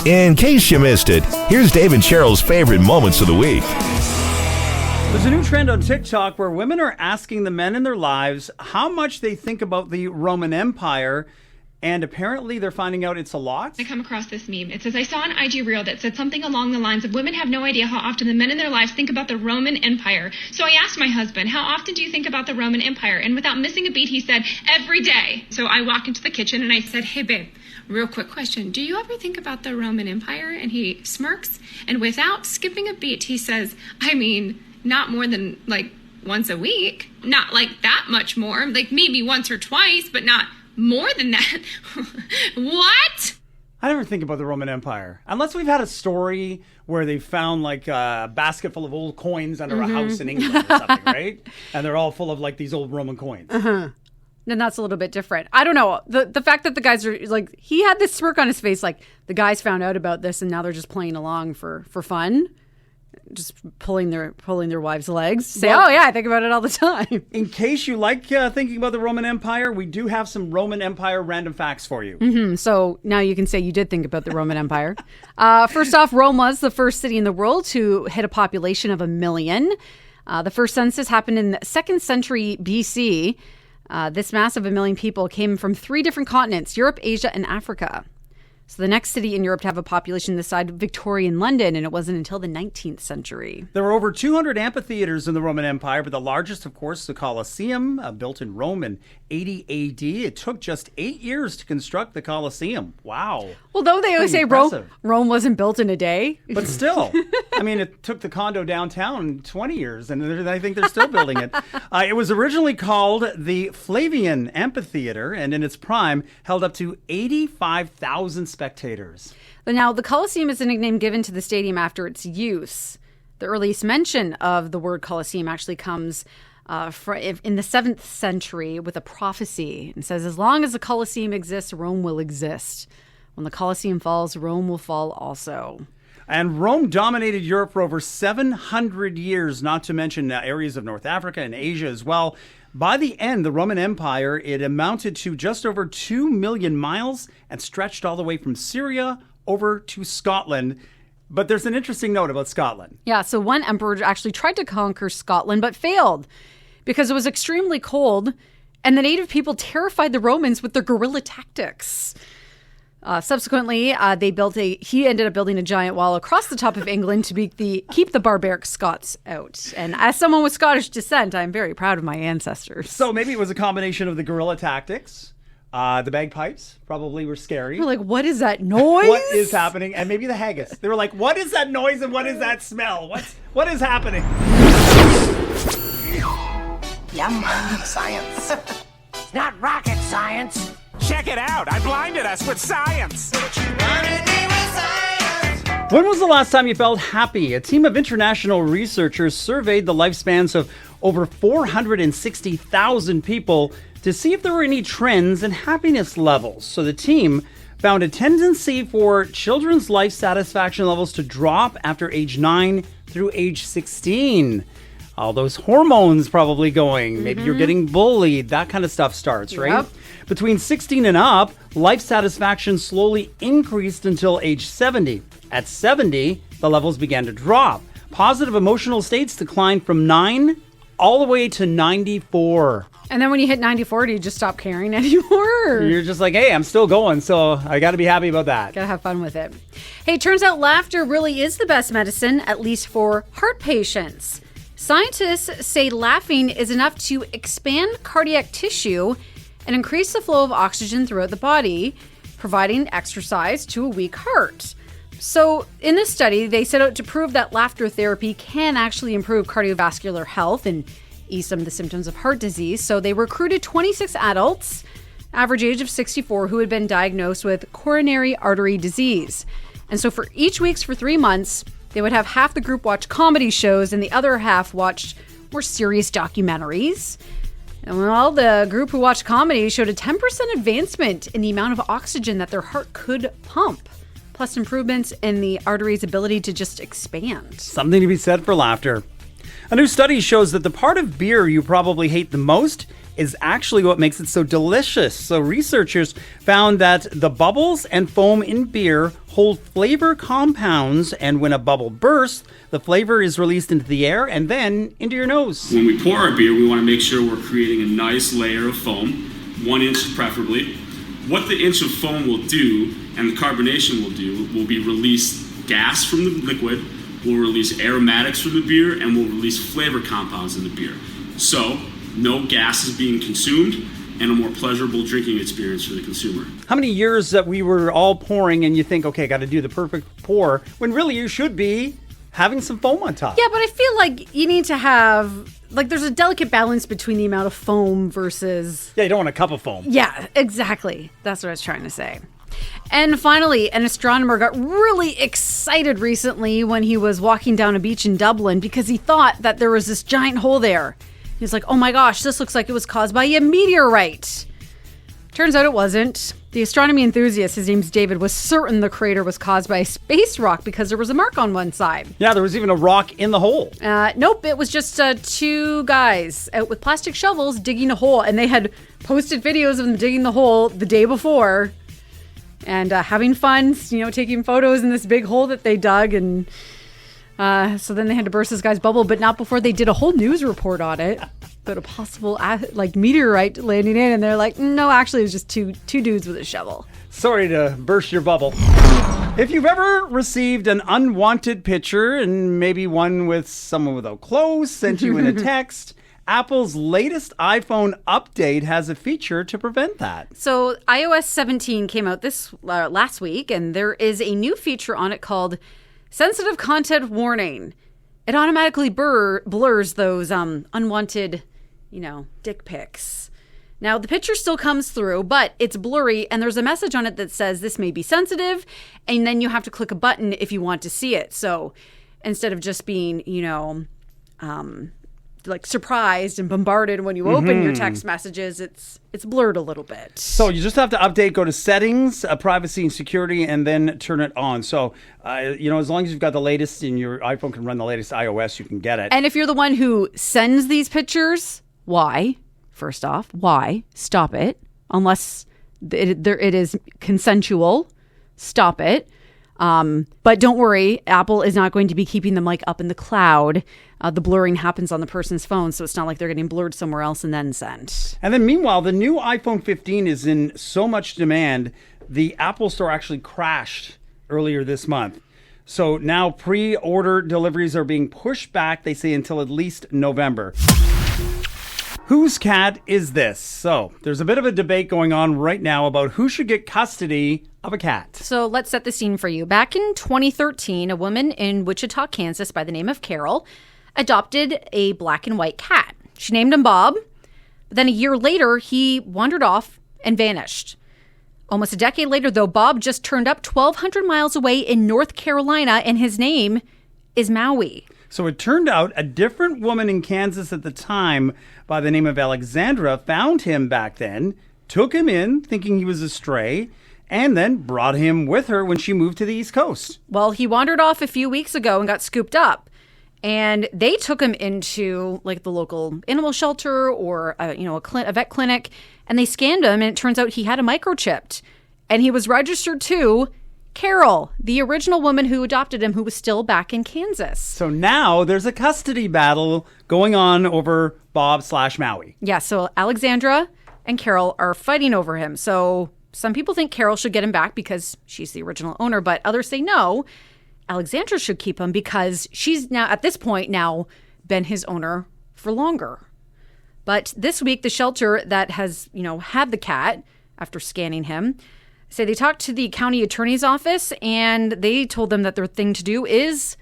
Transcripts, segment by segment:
In case you missed it, here's Dave and Cheryl's favorite moments of the week. There's a new trend on TikTok where women are asking the men in their lives how much they think about the Roman Empire, and apparently they're finding out it's a lot. I come across this meme. It says, I saw an IG reel that said something along the lines of women have no idea how often the men in their lives think about the Roman Empire. So I asked my husband, how often do you think about the Roman Empire? And without missing a beat, he said, every day. So I walk into the kitchen and I said, hey, babe, real quick question. Do you ever think about the Roman Empire? And he smirks. And without skipping a beat, he says, I mean, not more than like once a week. Not like that much more. Like maybe once or twice, but not more than that. What? I never think about the Roman Empire. Unless we've had a story where they found like a basket full of old coins under a house in England or something, right? And they're all full of like these old Roman coins. Then that's a little bit different. I don't know. The fact that the guys are like, he had this smirk on his face, like the guys found out about this and now they're just playing along for fun. Just pulling their wives' legs. Say, well, oh yeah, I think about it all the time. In case you like thinking about the Roman Empire, we do have some Roman Empire random facts for you. So now you can say you did think about the Roman Empire. First off, Rome was the first city in the world to hit a population of 1 million. The first census happened in the 2nd century BC. This mass of 1 million people came from 3 different continents, Europe, Asia, and Africa. So the next city in Europe to have a population this size, Victorian London, and it wasn't until the 19th century. There were over 200 amphitheaters in the Roman Empire, but the largest, of course, the Colosseum, built in Rome in 80 AD. It took just 8 years to construct the Colosseum. Wow. Well, though they always say Rome wasn't built in a day. But still, I mean, it took the condo downtown 20 years, and I think they're still building it. It was originally called the Flavian Amphitheater, and in its prime, held up to 85,000 spectators. Now, the Colosseum is a nickname given to the stadium after its use. The earliest mention of the word Colosseum actually comes in the 7th century with a prophecy. It says, as long as the Colosseum exists, Rome will exist. When the Colosseum falls, Rome will fall also. And Rome dominated Europe for over 700 years, not to mention areas of North Africa and Asia as well. By the end, the Roman Empire, it amounted to just over 2 million miles and stretched all the way from Syria over to Scotland. But there's an interesting note about Scotland. Yeah, so one emperor actually tried to conquer Scotland, but failed because it was extremely cold, and the native people terrified the Romans with their guerrilla tactics. Subsequently, he ended up building a giant wall across the top of England to keep the barbaric Scots out. And as someone with Scottish descent, I'm very proud of my ancestors. So maybe it was a combination of the guerrilla tactics. The bagpipes probably were scary. We're like, what is that noise? What is happening? And maybe the haggis. They were like, what is that noise and what is that smell? What is happening? Yum. Science. It's not rocket science. Check it out. I blinded us with science. When was the last time you felt happy? A team of international researchers surveyed the lifespans of over 460,000 people to see if there were any trends in happiness levels. So the team found a tendency for children's life satisfaction levels to drop after age 9 through age 16. All those hormones probably going. Maybe you're getting bullied. That kind of stuff starts, right? Yep. Between 16 and up, life satisfaction slowly increased until age 70. At 70, the levels began to drop. Positive emotional states declined from 9 all the way to 94. And then when you hit 94, do you just stop caring anymore? You're just like, hey, I'm still going, so I got to be happy about that. Gotta have fun with it. Hey, turns out laughter really is the best medicine, at least for heart patients. Scientists say laughing is enough to expand cardiac tissue and increase the flow of oxygen throughout the body, providing exercise to a weak heart. So in this study, they set out to prove that laughter therapy can actually improve cardiovascular health and ease some of the symptoms of heart disease. So they recruited 26 adults, average age of 64, who had been diagnosed with coronary artery disease. And so for each week for 3 months, they would have half the group watch comedy shows and the other half watched more serious documentaries. And well, the group who watched comedy showed a 10% advancement in the amount of oxygen that their heart could pump, plus improvements in the artery's ability to just expand. Something to be said for laughter. A new study shows that the part of beer you probably hate the most is actually what makes it so delicious. So researchers found that the bubbles and foam in beer hold flavor compounds, and when a bubble bursts, the flavor is released into the air and then into your nose. When we pour our beer, we want to make sure we're creating a nice layer of foam, 1 inch preferably. What the inch of foam will do and the carbonation will be release gas from the liquid, will release aromatics from the beer, and will release flavor compounds in the beer. So no gas is being consumed, and a more pleasurable drinking experience for the consumer. How many years that we were all pouring and you think, okay, got to do the perfect pour, when really you should be having some foam on top. Yeah, but I feel like you need to have, like, there's a delicate balance between the amount of foam versus... Yeah, you don't want a cup of foam. Yeah, exactly. That's what I was trying to say. And finally, an astronomer got really excited recently when he was walking down a beach in Dublin because he thought that there was this giant hole there. He was like, oh my gosh, this looks like it was caused by a meteorite. Turns out it wasn't. The astronomy enthusiast, his name's David, was certain the crater was caused by a space rock because there was a mark on one side. Yeah, there was even a rock in the hole. Nope, it was just two guys out with plastic shovels digging a hole, and they had posted videos of them digging the hole the day before and having fun, taking photos in this big hole that they dug, and so then they had to burst this guy's bubble, but not before they did a whole news report on it. But a possible meteorite landing in, and they're like, no, actually it was just two dudes with a shovel. Sorry to burst your bubble. If you've ever received an unwanted picture, and maybe one with someone without clothes sent you in a text, Apple's latest iPhone update has a feature to prevent that. So iOS 17 came out this last week, and there is a new feature on it called Sensitive Content Warning. It automatically blurs those unwanted, dick pics. Now, the picture still comes through, but it's blurry, and there's a message on it that says this may be sensitive, and then you have to click a button if you want to see it. So instead of just being, surprised and bombarded when you open your text messages, it's blurred a little bit. So you just have to update, go to settings, privacy and security, and then turn it on. So, as long as you've got the latest and your iPhone can run the latest iOS, you can get it. And if you're the one who sends these pictures, why? First off, why? Stop it. Unless it is consensual, stop it. But don't worry, Apple is not going to be keeping them up in the cloud. The blurring happens on the person's phone, so it's not like they're getting blurred somewhere else and then sent. And then meanwhile, the new iPhone 15 is in so much demand, the Apple Store actually crashed earlier this month. So now pre-order deliveries are being pushed back, they say, until at least November. Whose cat is this? So there's a bit of a debate going on right now about who should get custody of a cat. So let's set the scene for you. Back in 2013, a woman in Wichita, Kansas by the name of Cheryl adopted a black and white cat. She named him Bob. But then a year later, he wandered off and vanished. Almost a decade later, though, Bob just turned up 1,200 miles away in North Carolina, and his name is Maui. So it turned out a different woman in Kansas at the time by the name of Alexandra found him back then, took him in thinking he was a stray, and then brought him with her when she moved to the East Coast. Well, he wandered off a few weeks ago and got scooped up. And they took him into the local animal shelter or a vet clinic, and they scanned him, and it turns out he had a microchip. And he was registered to Carol, the original woman who adopted him, who was still back in Kansas. So now there's a custody battle going on over Bob/Maui. Yeah, so Alexandra and Carol are fighting over him. So some people think Carol should get him back because she's the original owner, but others say no, Alexandra should keep him because she's now, at this point, been his owner for longer. But this week, the shelter that has, had the cat after scanning him, say they talked to the county attorney's office, and they told them that their thing to do is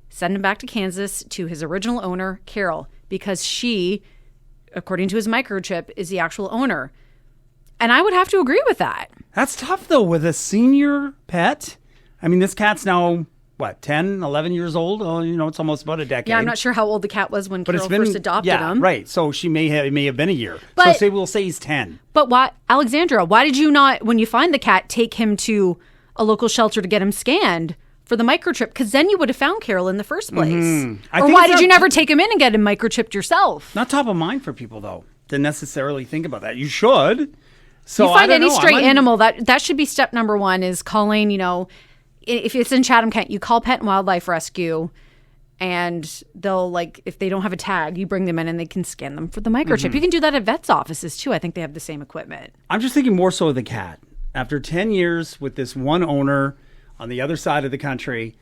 send him back to Kansas to his original owner, Carol, because she, according to his microchip, is the actual owner. And I would have to agree with that. That's tough, though, with a senior pet. I mean, this cat's now, 10, 11 years old? Oh, it's almost about a decade. Yeah, I'm not sure how old the cat was when Carol first adopted him. Yeah, right. So she may have been a year. But, so we'll say he's 10. But why, Alexandra, why did you not, when you find the cat, take him to a local shelter to get him scanned for the microchip? Because then you would have found Carol in the first place. Or why did you never take him in and get him microchipped yourself? Not top of mind for people, though. to necessarily think about that. You should. So you find I don't any know. stray animal, that should be step number one, is calling, if it's in Chatham-Kent, you call Pet and Wildlife Rescue, and they'll, if they don't have a tag, you bring them in and they can scan them for the microchip. You can do that at vets' offices too. I think they have the same equipment. I'm just thinking more so of the cat. After 10 years with this one owner on the other side of the country,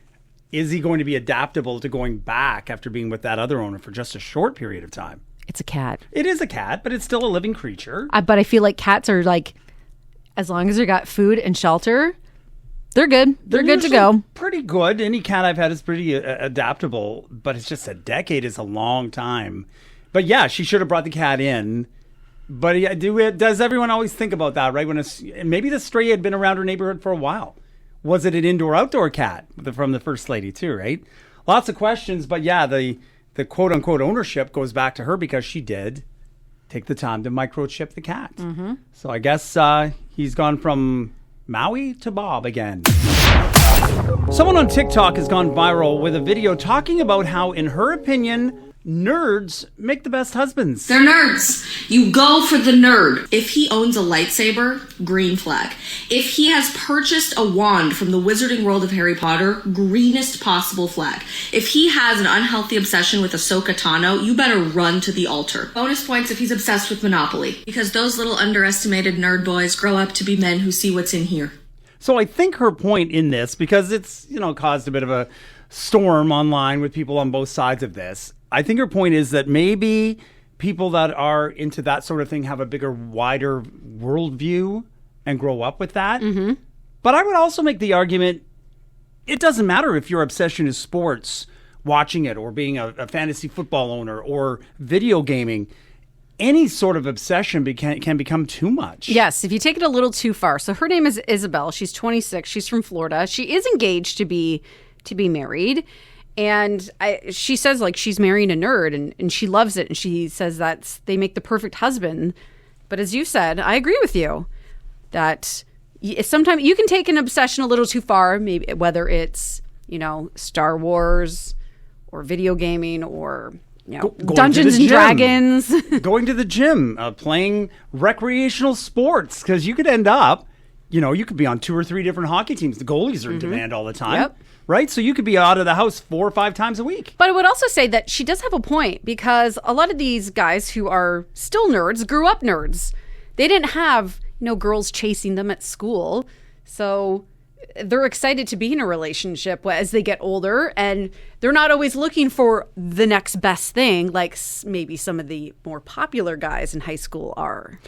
is he going to be adaptable to going back after being with that other owner for just a short period of time? It's a cat. It is a cat, but it's still a living creature. But I feel like cats are as long as they got food and shelter, they're good. They're good to go. Pretty good. Any cat I've had is pretty adaptable, but it's just a decade is a long time. But yeah, she should have brought the cat in. But does everyone always think about that, right? Maybe the stray had been around her neighborhood for a while. Was it an indoor-outdoor cat from the first lady too, right? Lots of questions, but yeah, the quote-unquote ownership goes back to her because she did take the time to microchip the cat. Mm-hmm. So I guess he's gone from Maui to Bob again. Someone on TikTok has gone viral with a video talking about how, in her opinion, nerds make the best husbands. They're nerds. You go for the nerd. If he owns a lightsaber, green flag. If he has purchased a wand from the wizarding world of Harry Potter, greenest possible flag. If he has an unhealthy obsession with Ahsoka Tano, you better run to the altar. Bonus points if he's obsessed with Monopoly, because those little underestimated nerd boys grow up to be men who see what's in here. So I think her point in this, because it's, caused a bit of a storm online with people on both sides of this, I think her point is that maybe people that are into that sort of thing have a bigger, wider worldview and grow up with that. Mm-hmm. But I would also make the argument, it doesn't matter if your obsession is sports, watching it, or being a fantasy football owner, or video gaming. Any sort of obsession can become too much. Yes, if you take it a little too far. So her name is Isabel. She's 26. She's from Florida. She is engaged to be married. And she says she's marrying a nerd and she loves it. And she says they make the perfect husband. But as you said, I agree with you that sometimes you can take an obsession a little too far, maybe whether it's, Star Wars or video gaming or, Dungeons and Dragons. Going to the gym, playing recreational sports, because you could end up, you could be on 2 or 3 different hockey teams. The goalies are in demand all the time. Yep. Right? So you could be out of the house 4 or 5 times a week. But I would also say that she does have a point, because a lot of these guys who are still nerds grew up nerds. They didn't have, girls chasing them at school. So they're excited to be in a relationship as they get older, and they're not always looking for the next best thing like maybe some of the more popular guys in high school are.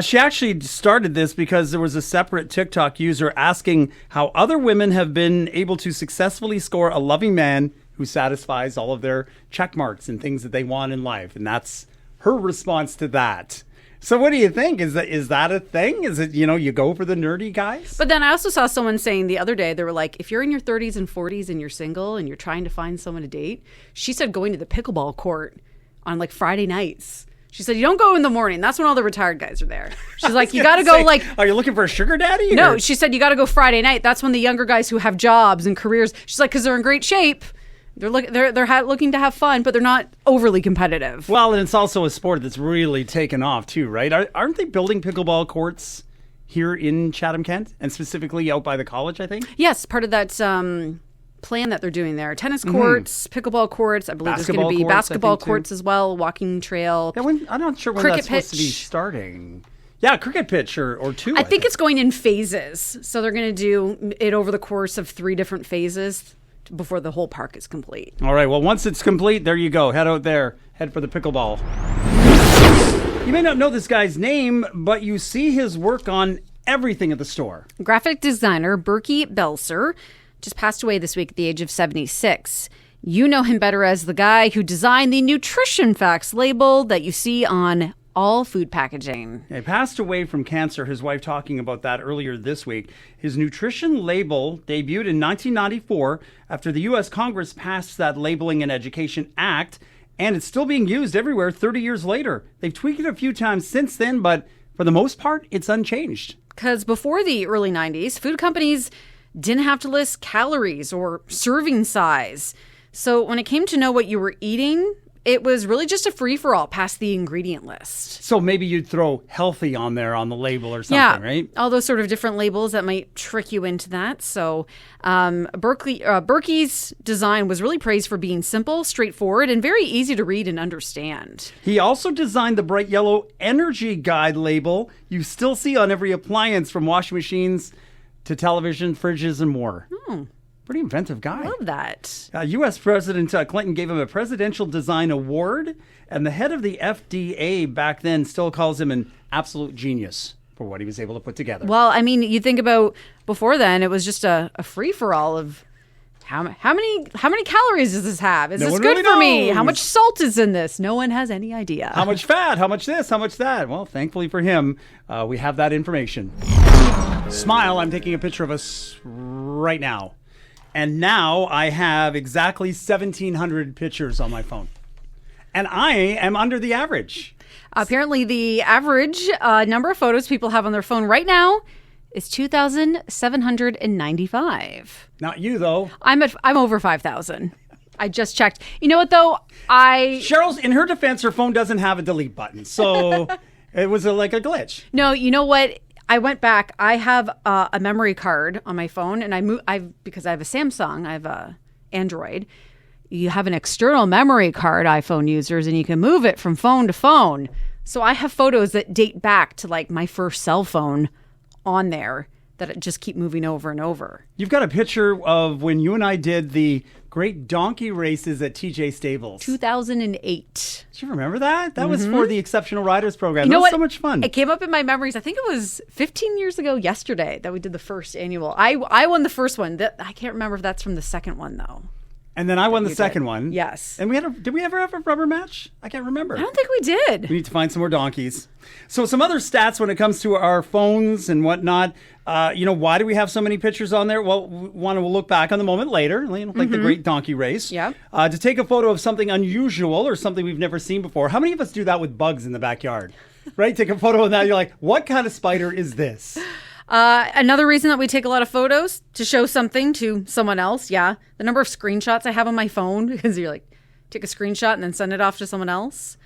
She actually started this because there was a separate TikTok user asking how other women have been able to successfully score a loving man who satisfies all of their check marks and things that they want in life. And that's her response to that. So what do you think? Is that a thing? Is it, you go for the nerdy guys? But then I also saw someone saying the other day, they were like, if you're in your 30s and 40s and you're single and you're trying to find someone to date, she said going to the pickleball court on Friday nights. She said, you don't go in the morning. That's when all the retired guys are there. She's like, you got to go Are you looking for a sugar daddy? No, she said, you got to go Friday night. That's when the younger guys who have jobs and careers, she's like, because they're in great shape. They're looking to have fun, but they're not overly competitive. Well, and it's also a sport that's really taken off too, right? Aren't they building pickleball courts here in Chatham-Kent, and specifically out by the college, I think? Yes, part of that plan that they're doing there. Tennis courts, pickleball courts. I believe there's going to be basketball courts as well, walking trail. Yeah, I'm not sure when that's supposed to be starting. Yeah, cricket pitch or 2. I think it's going in phases. So they're going to do it over the course of 3 different phases before the whole park is complete. All right, well, once it's complete, there you go. Head out there. Head for the pickleball. You may not know this guy's name, but you see his work on everything at the store. Graphic designer Berkey Belser just passed away this week at the age of 76. You know him better as the guy who designed the nutrition facts label that you see on all food packaging. He passed away from cancer. His wife talking about that earlier this week. His nutrition label debuted in 1994 after the U.S. Congress passed that Labeling and Education Act, and it's still being used everywhere 30 years later. They've tweaked it a few times since then, but for the most part, it's unchanged. Because before the early 90s, food companies didn't have to list calories or serving size. So when it came to know what you were eating, it was really just a free-for-all past the ingredient list. So maybe you'd throw healthy on there on the label or something, right? All those sort of different labels that might trick you into that. So Berkey's design was really praised for being simple, straightforward, and very easy to read and understand. He also designed the bright yellow energy guide label you still see on every appliance, from washing machines to television, fridges, and more. Pretty inventive guy. I love that. U.S. President Clinton gave him a Presidential Design Award, and the head of the FDA back then still calls him an absolute genius for what he was able to put together. Well, I mean, you think about before then, it was just a free-for-all of how many calories does this have? Is No this one good really for me? knows. How much salt is in this? No one has any idea. How much fat? How much this? How much that? Well, thankfully for him, we have that information. Smile, I'm taking a picture of us right now. And now I have exactly 1,700 pictures on my phone. And I am under the average. Apparently, the average number of photos people have on their phone right now is 2,795. Not you, though. I'm over 5,000. I just checked. You know what, though? Cheryl's, in her defense, her phone doesn't have a delete button. So it was like a glitch. No, you know what? I went back. I have a memory card on my phone, and because I have a Samsung, I have a Android. You have an external memory card, iPhone users, and you can move it from phone to phone. So I have photos that date back to like my first cell phone on there that just keep moving over and over. You've got a picture of when you and I did the great donkey races at TJ Stables. 2008. Do you remember that? That was for the Exceptional Riders program. You know that was what? so much fun. It came up in my memories. I think it was 15 years ago yesterday that we did the first annual. I won the first one. I can't remember if that's from the second one, though. And then I won the You second did. one. Yes. And did we ever have a rubber match? I can't remember. I don't think we did. We need to find some more donkeys. So some other stats when it comes to our phones and whatnot. Why do we have so many pictures on there? Well, we want to look back on the moment later, like the great donkey race. Yeah. To take a photo of something unusual or something we've never seen before. How many of us do that with bugs in the backyard? Right? Take a photo of that. You're like, what kind of spider is this? Another reason that we take a lot of photos to show something to someone else. Yeah. The number of screenshots I have on my phone, because you're like, take a screenshot and then send it off to someone else.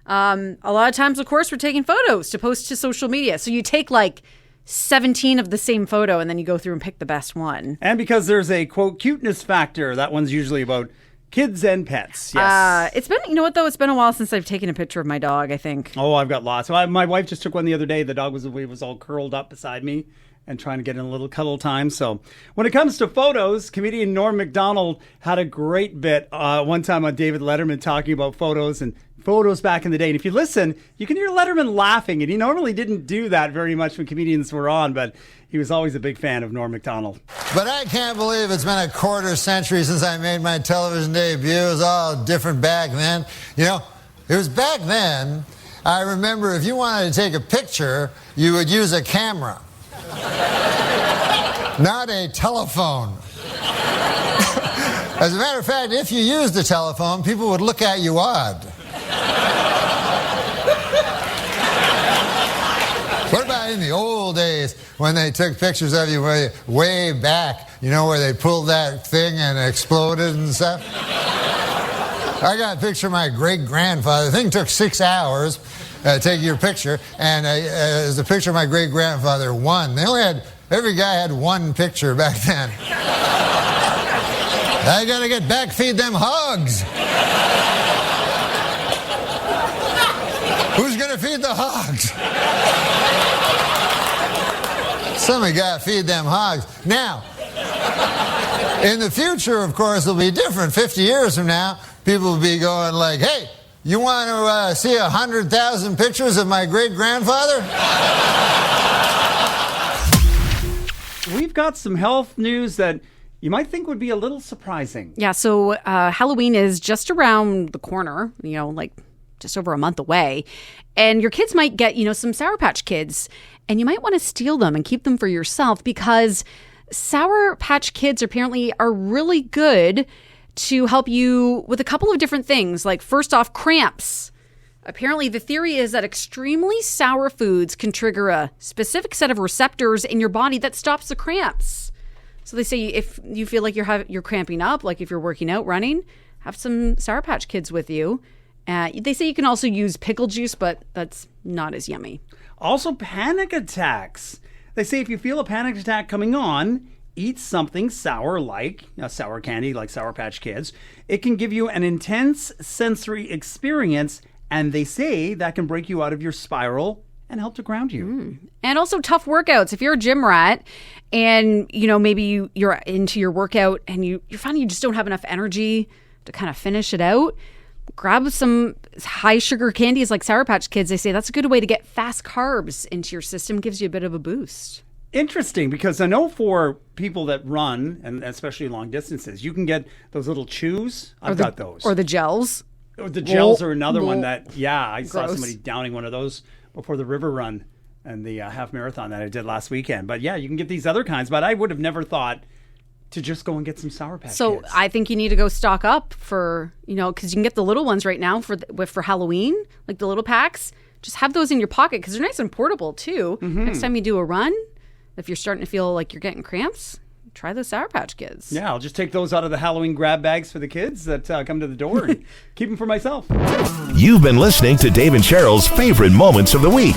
A lot of times, of course, we're taking photos to post to social media. So you take like 17 of the same photo and then you go through and pick the best one. And because there's a, quote, cuteness factor, that one's usually about kids and pets. Yes. It's been, you know what, though? It's been a while since I've taken a picture of my dog, I think. Oh, I've got lots. My wife just took one the other day. The dog was all curled up beside me and trying to get in a little cuddle time. So when it comes to photos, comedian Norm Macdonald had a great bit one time on David Letterman talking about photos and photos back in the day. And if you listen, you can hear Letterman laughing. And he normally didn't do that very much when comedians were on, but he was always a big fan of Norm Macdonald. But I can't believe it's been a quarter century since I made my television debut. It was all different back then. You know, it was back then. I remember if you wanted to take a picture, you would use a camera, not a telephone. As a matter of fact, if you used a telephone, people would look at you odd. What about in the old days when they took pictures of you way back, where they pulled that thing and exploded and stuff? I got a picture of my great-grandfather. The thing took 6 hours taking your picture, and it was a picture of my great-grandfather, one. Every guy had one picture back then. I gotta get back, feed them hogs. Who's gonna feed the hogs? Somebody gotta feed them hogs. Now, in the future, of course, it'll be different. 50 years from now, people will be going like, hey, you want to see 100,000 pictures of my great-grandfather? We've got some health news that you might think would be a little surprising. Yeah, so Halloween is just around the corner, like just over a month away. And your kids might get, some Sour Patch Kids, and you might want to steal them and keep them for yourself because Sour Patch Kids apparently are really good to help you with a couple of different things. Like, first off, cramps. Apparently, the theory is that extremely sour foods can trigger a specific set of receptors in your body that stops the cramps. So they say if you feel like you're cramping up, like if you're working out, running, have some Sour Patch Kids with you, They say you can also use pickle juice, but that's not as yummy. Also, panic attacks. They say if you feel a panic attack coming on, eat something sour like sour candy, like Sour Patch Kids. It can give you an intense sensory experience, and they say that can break you out of your spiral and help to ground you. And also tough workouts. If you're a gym rat and, maybe you're into your workout and you're finding you just don't have enough energy to kind of finish it out, grab some high sugar candies like Sour Patch Kids. They say that's a good way to get fast carbs into your system, gives you a bit of a boost. Interesting, because I know for people that run, and especially long distances, you can get those little chews. I've got those. Or the gels. The gels are another one that, I saw Gross. somebody downing one of those before the river run and the half marathon that I did last weekend. But yeah, you can get these other kinds, but I would have never thought to just go and get some Sour Patch So Kids. I think you need to go stock up for, because you can get the little ones right now for Halloween, like the little packs. Just have those in your pocket because they're nice and portable too. Next time you do a run, if you're starting to feel like you're getting cramps, try the Sour Patch Kids. Yeah, I'll just take those out of the Halloween grab bags for the kids that come to the door and keep them for myself. You've been listening to Dave and Cheryl's favorite moments of the week.